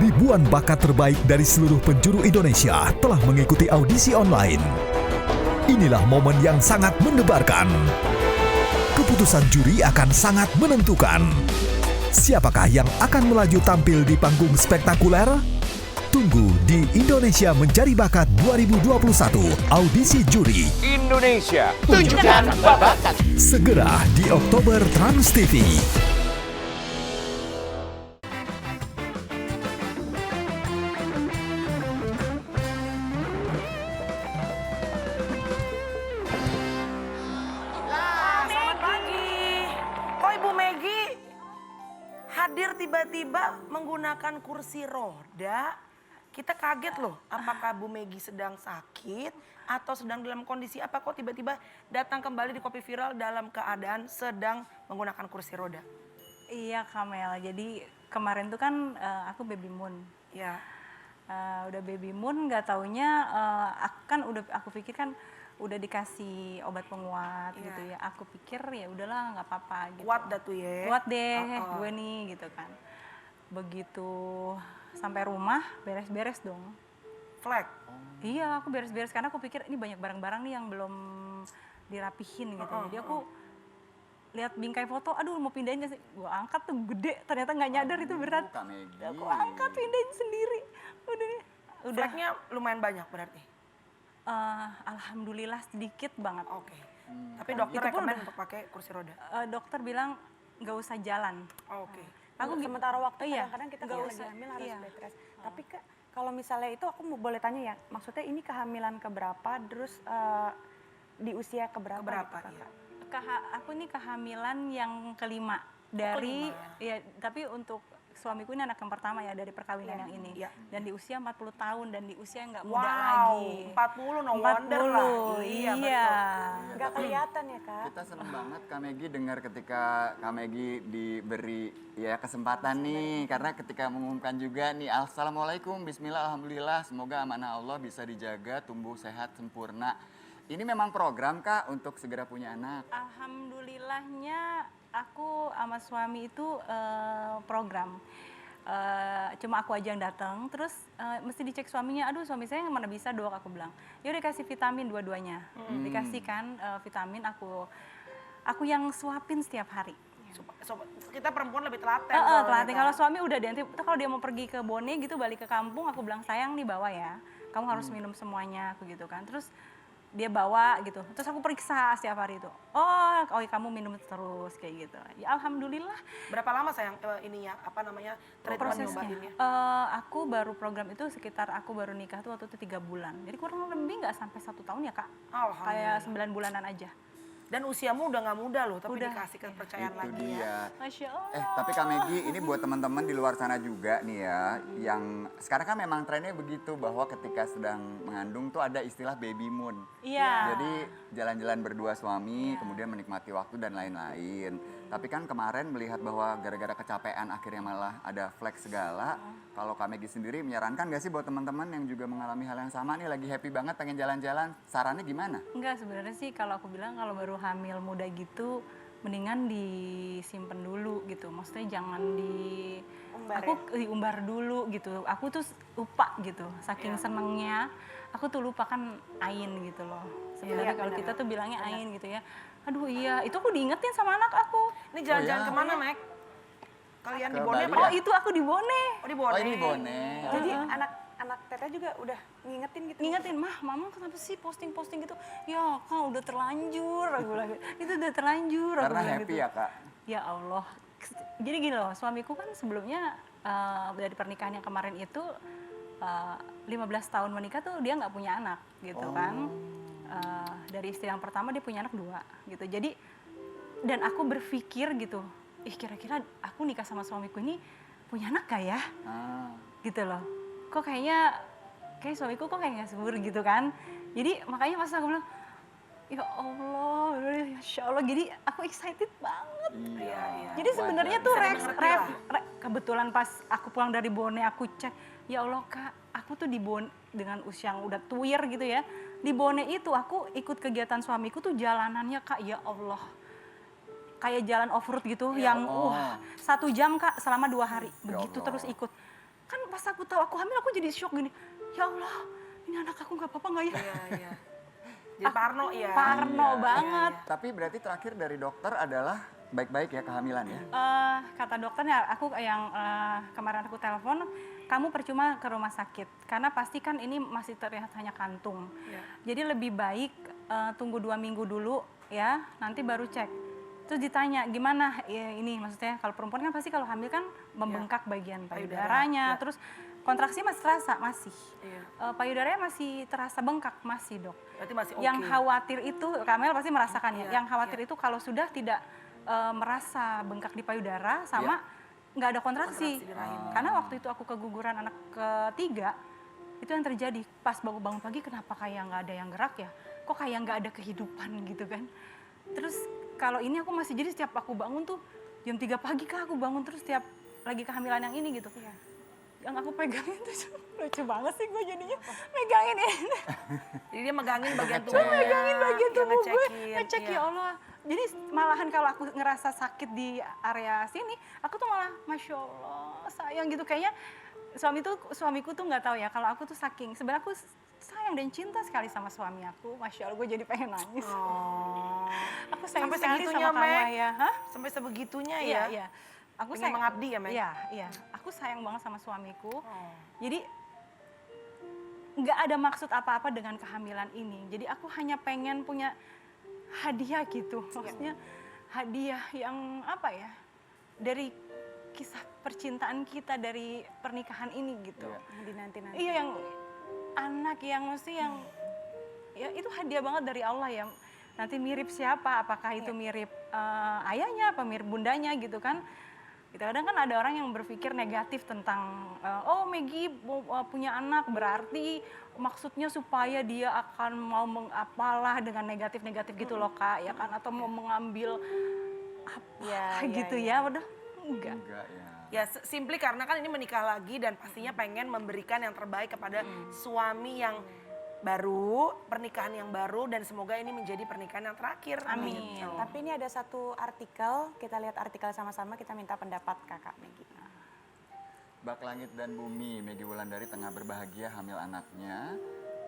Ribuan bakat terbaik dari seluruh penjuru Indonesia telah mengikuti audisi online. Inilah momen yang sangat mendebarkan. Keputusan juri akan sangat menentukan. Siapakah yang akan melaju tampil di panggung spektakuler? Tunggu di Indonesia Mencari Bakat 2021 Audisi Juri. Indonesia, tunjukkan bakat. Segera di Oktober Trans TV. Selamat pagi. Kok Ibu Megi hadir tiba-tiba menggunakan kursi roda? Kita kaget loh, apakah Bu Megi sedang sakit atau sedang dalam kondisi apa kok tiba-tiba datang kembali di Kopi Viral dalam keadaan sedang menggunakan kursi roda? Iya Kamel, jadi kemarin tuh kan aku baby moon. Ya, Udah baby moon, nggak taunya aku pikir kan udah dikasih obat penguat Iya. gitu ya. Aku pikir ya udahlah nggak apa-apa gitu. kuat dah tuh ya. Kuat deh Oh. gue nih gitu kan. Begitu sampai rumah beres-beres dong. Flag. Iya, aku beres-beres karena aku pikir ini banyak barang-barang nih yang belum dirapihin gitu. Jadi aku lihat bingkai foto, aduh mau pindahin nggak sih? Gue angkat tuh gede, ternyata nggak nyadar itu berat. Kak Megi. Aku angkat pindahin sendiri. Udah. Flagnya lumayan banyak berarti. Alhamdulillah sedikit banget. Oke. Tapi dokter Itu pun rekomen udah. untuk pakai kursi roda. Dokter bilang nggak usah jalan. Oke. Aku sementara waktu iya, kadang-kadang kita nggak kalau usah. lagi hamil harus Iya. bed rest. Tapi kalau misalnya itu aku boleh tanya ya, maksudnya ini kehamilan keberapa, terus di usia keberapa? Keberapa, gitu, iya. Kakak? Aku ini kehamilan yang kelima dari ya, tapi untuk suamiku ini anak yang pertama ya dari perkawinan yang ini. Iya. Dan di usia 40 tahun dan di usia nggak muda Wow, lagi. 40 no wonder lah. Iya, betul. Nggak kelihatan ya kak? Kita seneng banget Kak Megi dengar ketika Kak Megi diberi ya kesempatan nih. Karena ketika mengumumkan juga nih, Assalamualaikum, Bismillah, Alhamdulillah. Semoga amanah Allah bisa dijaga, tumbuh sehat, sempurna. Ini memang program Kak untuk segera punya anak. Alhamdulillahnya aku sama suami itu program. Cuma aku aja yang datang, terus mesti dicek suaminya. Aduh suami saya mana bisa dok, aku bilang. Ya udah dikasih vitamin dua-duanya. Dikasih kan vitamin, aku yang suapin setiap hari. Kita perempuan lebih telaten. Telatin. Kalau suami udah deh, kalau dia mau pergi ke Bone gitu balik ke kampung, aku bilang sayang nih bawa ya. Kamu harus minum semuanya, aku gitu kan. Terus dia bawa gitu, terus aku periksa setiap hari itu. Oh kamu minum terus kayak gitu. Ya alhamdulillah. Berapa lama sayang ininya apa namanya treatment nyobainnya? Aku baru program itu sekitar aku baru nikah tuh waktu itu 3 bulan. Jadi kurang lebih nggak sampai 1 tahun ya kak. Kayak 9 bulanan aja. Dan usiamu udah nggak muda loh, tapi Udah, dikasih kepercayaan Itu lagi ya. dia. Masya Allah. Tapi Kak Megi, ini buat teman-teman di luar sana juga nih ya, yang sekarang kan memang trennya begitu bahwa ketika sedang mengandung tuh ada istilah baby moon. Iya. Jadi jalan-jalan berdua suami, kemudian menikmati waktu dan lain-lain. Tapi kan kemarin melihat bahwa gara-gara kecapean akhirnya malah ada flex segala. Kalau Kak Megi sendiri menyarankan nggak sih buat teman-teman yang juga mengalami hal yang sama nih, lagi happy banget pengen jalan-jalan, sarannya gimana? Enggak, sebenarnya sih kalau aku bilang kalau baru hamil muda gitu mendingan disimpan dulu gitu. Maksudnya jangan diumbar dulu gitu. Aku tuh lupa gitu. Saking senengnya aku tuh lupa kan Ain gitu loh. Sebenarnya kalau kita tuh bilangnya Ain gitu ya. Aduh iya, itu aku diingetin sama anak aku. Ini jalan-jalan Oh, ya? kemana, Mek? Kalian di Ke Bone Bali apa? Oh itu aku di Bone. Oh, di Bone. Oh ini Bone. Jadi anak teteh juga udah ngingetin gitu? Ngingetin, mah mama kenapa sih posting-posting gitu. Ya kak udah terlanjur, aku bilang gitu. Itu udah terlanjur, aku Karena bilang happy gitu. ya Kak? Ya Allah. Jadi gini loh, suamiku kan sebelumnya dari pernikahan yang kemarin itu 15 tahun menikah tuh dia nggak punya anak gitu kan. Dari istri yang pertama dia punya anak 2 gitu. Jadi dan aku berpikir gitu, kira-kira aku nikah sama suamiku ini punya anak gak ya? Gitu loh. Kok kayak suamiku kok kayak gak subur gitu kan. Jadi makanya pas aku bilang, ya Allah, Masya Allah. Jadi aku excited banget. Iya. Jadi sebenarnya tuh Bisa dimengerti lah. kebetulan pas aku pulang dari Bone aku cek, ya Allah kak, aku tuh di Bone dengan usia yang udah tuir gitu ya. Di Bone itu aku ikut kegiatan suamiku tuh jalanannya kak, ya Allah. Kayak jalan off-road gitu yang 1 jam kak selama 2 hari. Begitu Allah. terus ikut. kan pas aku tahu aku hamil aku jadi shock gini, ya Allah ini anak aku nggak apa-apa nggak ya? Iya, iya. Jadi parno ya. Parno Iya. banget. Tapi berarti terakhir dari dokter adalah baik-baik ya kehamilan ya? Kata dokternya, aku yang kemarin aku telepon, kamu percuma ke rumah sakit karena pasti kan ini masih terlihat hanya kantung. Iya. Jadi lebih baik tunggu 2 minggu dulu ya, nanti baru cek. Terus ditanya gimana ya, ini maksudnya kalau perempuan kan pasti kalau hamil kan membengkak bagian payudaranya, Payudara, ya. terus kontraksi masih terasa masih. Iya. Payudaranya masih terasa bengkak masih dok. Berarti masih oke. Yang khawatir itu, Kamel pasti merasakan ya. Iya, Yang khawatir itu kalau sudah tidak merasa bengkak di payudara sama nggak ada kontraksi. Kontraksi di rahim. Karena waktu itu aku keguguran anak ketiga, itu yang terjadi. Pas bangun pagi kenapa kayak nggak ada yang gerak ya? Kok kayak nggak ada kehidupan gitu kan? Terus kalau ini aku masih jadi setiap aku bangun tuh jam 3 pagi kah aku bangun terus setiap lagi kehamilan yang ini gitu. Yang aku pegangin tuh lucu banget sih gue jadinya megangin ini. Jadi dia megangin bagian Ngecek. tubuh. Megangin bagian tubuh gue, ngecekin, ngecek iya. ya Allah. Jadi malahan kalau aku ngerasa sakit di area sini, aku tuh malah Masya Allah sayang gitu. Kayaknya suamiku tuh nggak tahu ya kalau aku tuh saking, sebenarnya aku sayang dan cinta sekali sama suami aku. Masya Allah gue jadi pengen nangis. Oh. Aku sayang Sampai sekali segitunya, sama kamu Meg? ya. Hah? Sampai sebegitunya Iya, ya. iya. Aku Pengen mengabdi ya, Meg? Iya, iya. Aku sayang banget sama suamiku. Oh. Jadi nggak ada maksud apa-apa dengan kehamilan ini. Jadi aku hanya pengen punya hadiah gitu. Maksudnya hadiah yang apa ya? Dari kisah percintaan kita dari pernikahan ini gitu. Dinanti-nanti. Iya, yang anak yang mesti yang ya itu hadiah banget dari Allah ya. Nanti mirip siapa? Apakah itu mirip ayahnya, apa mirip bundanya gitu kan? Kadang kan ada orang yang berpikir negatif tentang oh Maggie punya anak berarti maksudnya supaya dia akan mau mengapalah dengan negatif-negatif gitu loh Kak ya kan, atau mau mengambil apa gitu ya. Waduh, enggak. Enggak ya. Ya simply karena kan ini menikah lagi dan pastinya pengen memberikan yang terbaik kepada suami yang baru, pernikahan yang baru dan semoga ini menjadi pernikahan yang terakhir. Amin. Gitu. Tapi ini ada satu artikel, kita lihat artikel sama-sama, kita minta pendapat Kakak Maggie. Bak langit dan bumi, Maggie Wulandari tengah berbahagia hamil anaknya.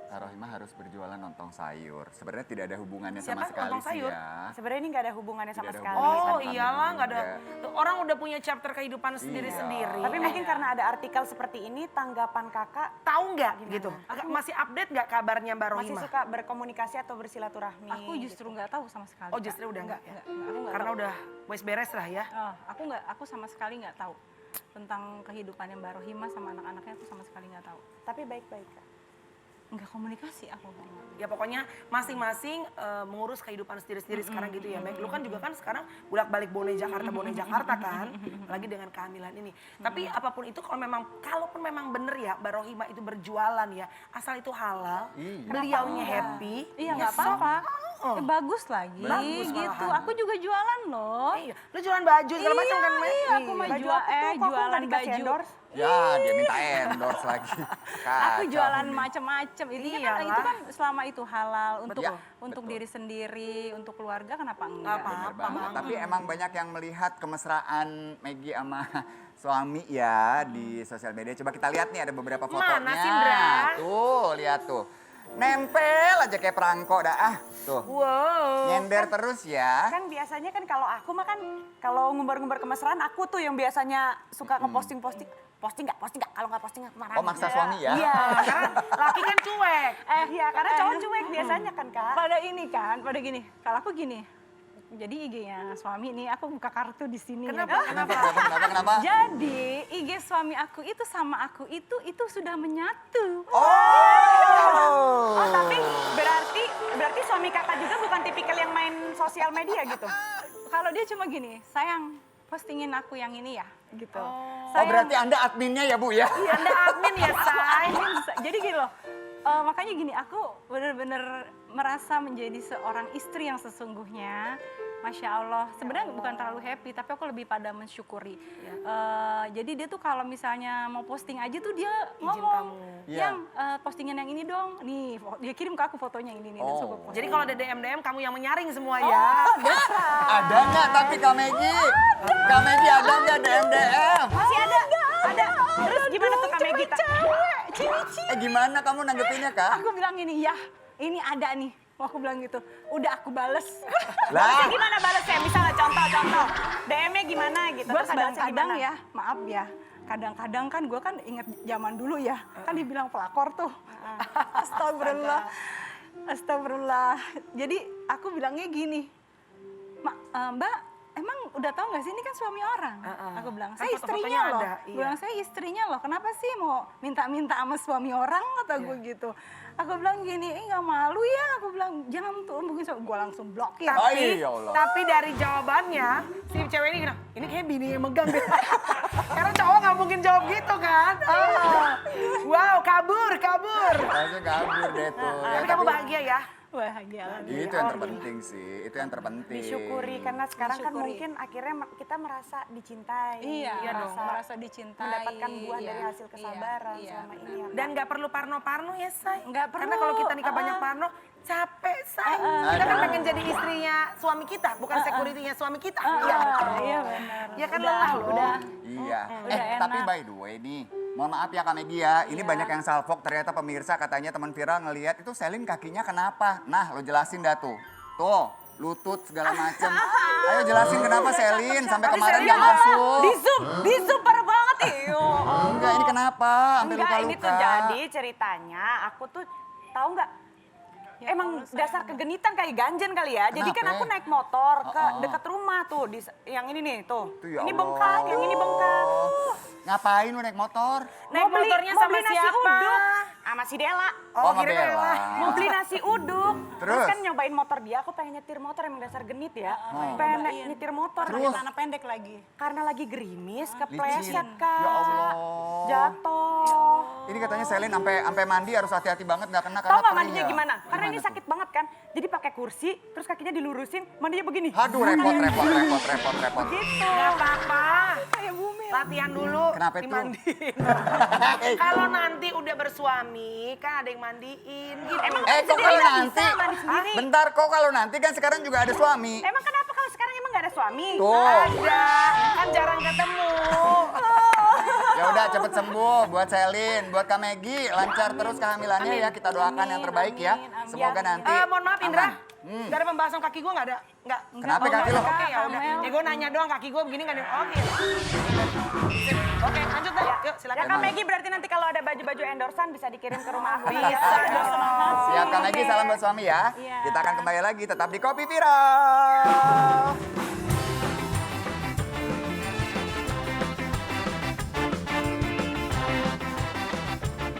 Kak Rohimah harus berjualan lontong sayur. Sebenarnya tidak ada hubungannya Siapa? sama sekali Lontong sih sayur? ya. Sebenarnya ini nggak ada hubungannya sama Tidak ada sekali. hubungannya Oh sama iyalah kami nggak ada. juga. Tuh, orang udah punya chapter kehidupan sendiri-sendiri. Tapi mungkin karena ada artikel seperti ini, tanggapan Kakak Tahu nggak gitu? Masih update nggak kabarnya Mbak masih Rohimah? suka berkomunikasi atau bersilaturahmi? Aku justru nggak tahu sama sekali. Oh Kak. justru udah nggak ya? Aku nggak Karena tahu. udah wes beres lah ya. Aku sama sekali nggak tahu tentang kehidupannya Mbak Rohimah sama anak-anaknya, aku sama sekali nggak tahu. Tapi baik-baik Kak. Nggak komunikasi aku. Ya pokoknya masing-masing mengurus kehidupan sendiri-sendiri sekarang gitu ya Meg. Lu kan juga kan sekarang bolak-balik Bone Jakarta kan. Lagi dengan kehamilan ini. Tapi apapun itu kalaupun memang bener ya Mbak Rohimah itu berjualan ya. Asal itu halal, Iya. beliaunya happy. Iya ya nggak sok. apa-apa. Oh. Bagus lagi Bagus gitu. malahan. Aku juga jualan loh. Iya, lu jualan baju segala macam kan Meg? Iya, aku mah Baju jual aku tuh, kok aku jualan nggak dikasih baju. endorse? Ya, dia minta endorse lagi. Aku Kacau jualan ini. macam-macam. Itu Iyalah. itu kan selama itu halal untuk Ya, untuk betul. diri sendiri, untuk keluarga kenapa Nggak enggak? apa-apa. Bener banget. banget. Tapi emang banyak yang melihat kemesraan Maggie sama suami ya di sosial media. Coba kita lihat nih ada beberapa fotonya. Mana sih, Indra? Tuh, lihat tuh. Nempel aja kayak perangko dah. Tuh. Wow. Nyender terus ya. Kan biasanya kan kalau aku mah kan kalau ngumbar-ngumbar kemesraan aku tuh yang biasanya suka ngeposting-posting. Posting nggak, kalau nggak posting aku marah. Oh, maksa suami ya? Iya. Karena laki kan cuek. Iya, karena cowok cuek biasanya kan Kak. Pada ini kan, pada gini. Kalau aku gini. Jadi IG-nya suami nih, aku buka kartu di sini. Kenapa? Ya. Kenapa? Jadi IG suami aku itu sama aku itu sudah menyatu. Oh, tapi berarti suami Kakak juga bukan tipikal yang main sosial media gitu. Kalau dia cuma gini, sayang postingin aku yang ini ya, gitu. Oh, berarti Anda adminnya ya, Bu ya? Anda admin ya, say. Jadi gini loh, makanya gini, aku benar-benar merasa menjadi seorang istri yang sesungguhnya. Masya Allah, sebenarnya bukan terlalu happy, tapi aku lebih pada mensyukuri. Jadi dia tuh kalau misalnya mau posting aja tuh dia ngomong, kamu. yang postingan yang ini dong, nih dia kirim ke aku fotonya yang ini. Dan suka post. Jadi kalau ada DM kamu yang menyaring semua ya. Ada nggak tapi Kak Maggie? Kak Maggie ada nggak DM? Masih ada. Terus gimana tuh Kak kita. cewek. Gimana kamu nanggepinnya, Kak? Aku bilang gini, ya ini ada nih. Aku bilang gitu, udah aku bales. Lah, Gimana balesnya? Misalnya contoh. DM-nya gimana gitu. Gue Terus balesnya kadang-kadang gimana? ya, maaf ya. Kadang-kadang kan gue kan inget zaman dulu ya. Kan dibilang pelakor tuh. Astagfirullah. Astagfirullah. Jadi aku bilangnya gini, Mbak, emang udah tahu nggak sih ini kan suami orang? Aku bilang, saya Kan foto-fotonya istrinya loh. ada, iya. Gue bilang, saya istrinya loh. Kenapa sih mau minta-minta sama suami orang? Kata gue gitu. Aku bilang gini, nggak malu ya? Aku bilang, jangan tuh mungkin gue langsung blokir. Tapi, ya Allah. tapi dari jawabannya si cewek ini bilang, ini kayak bini yang megang deh. Karena cowok nggak mungkin jawab gitu kan. Wow, kabur. Rasanya kabur deh tuh. Ya, Tapi kamu bahagia ya? Bahagia lah. Itu yang terpenting sih, itu yang terpenting. Disyukuri karena sekarang kan Disyukuri. mungkin akhirnya kita merasa dicintai. Iya, merasa merasa dicintai. mendapatkan buah Iya, dari hasil kesabaran iya, selama ini ya. Dan nggak perlu parno-parno ya, Say. Nggak Karena perlu. kalau kita nikah banyak parno, capek, Say. Kita kan pengen jadi istrinya suami kita, bukan security-nya suami kita. Iya, betul. Iya benar. Ya kan lelah loh. Udah. Iya. Udah Tapi enak. by the way nih, mohon maaf ya Kak Megi ya, ini banyak yang salfok ternyata pemirsa katanya teman viral ngelihat itu Selin kakinya kenapa. Nah lo jelasin dah tuh. Tuh, lutut segala macem. Ayo jelasin kenapa Selin sampai kemarin Selin nggak apa? masuk. Di zoom parah banget iyo. Enggak, ini kenapa? Sampai Enggak, ini luka-luka. tuh jadi ceritanya aku tuh tahu nggak? Emang dasar kegenitan kayak ganjen kali ya. Jadi kan Kenapa? aku naik motor ke Oh, oh. dekat rumah tuh di yang ini nih tuh. Tuh, ya Ini Allah. bengkak, yang ini bengkak. Ngapain lu naik motor? Naik motornya sama nasi siapa? uduk sama si Dela. Oh, kira ngebela. Dela. Mau beli nasi uduk. Terus? kan nyobain motor dia, aku pengen nyetir motor, emang dasar genit ya. Oh. Pengen Nyobain. nyetir motor. Terus? Celana pendek lagi. Karena lagi gerimis, Licin. kepleset Kak. Ya Allah. Jatuh. Ini katanya Selin sampai mandi harus hati-hati banget nggak kena Tahu karena nggak perih mandinya ya. gimana? Karena ini Gimana sakit banget kan. Jadi pakai kursi, terus kakinya dilurusin, mandinya begini. tuh? Aduh repot. Gitu. Gak apa-apa. Kayak bumi. Latihan dulu. Kenapa itu? dimandiin. Kalau nanti udah bersuami, kan ada yang mandiin gitu. Emang Kok sendiri kalau nggak nanti? bisa mandi sendiri? Bentar, kok kalau nanti kan sekarang juga ada suami. Emang kenapa kalau sekarang emang nggak ada suami? Tuh. Ada, kan jarang ketemu. Ya udah cepet sembuh buat Selin, buat Kak Megi, lancar terus kehamilannya ya. Kita doakan yang terbaik ya. amin. Semoga nanti. Mohon maaf Indra, aman. gak ada pembahasan kaki gue gak ada? Nggak. Kenapa kaki lo? Oke ya udah. Amel. Ya gue nanya doang kaki gue begini gak ada. Oke. Oke lanjut dah. Yuk Ya silakan. Kak Megi berarti nanti kalau ada baju-baju endorsan bisa dikirim ke rumah aku. Bisa dong. Siap Kak Megi, salam buat suami ya. Iya. Kita akan kembali lagi tetap di Kopi Viral.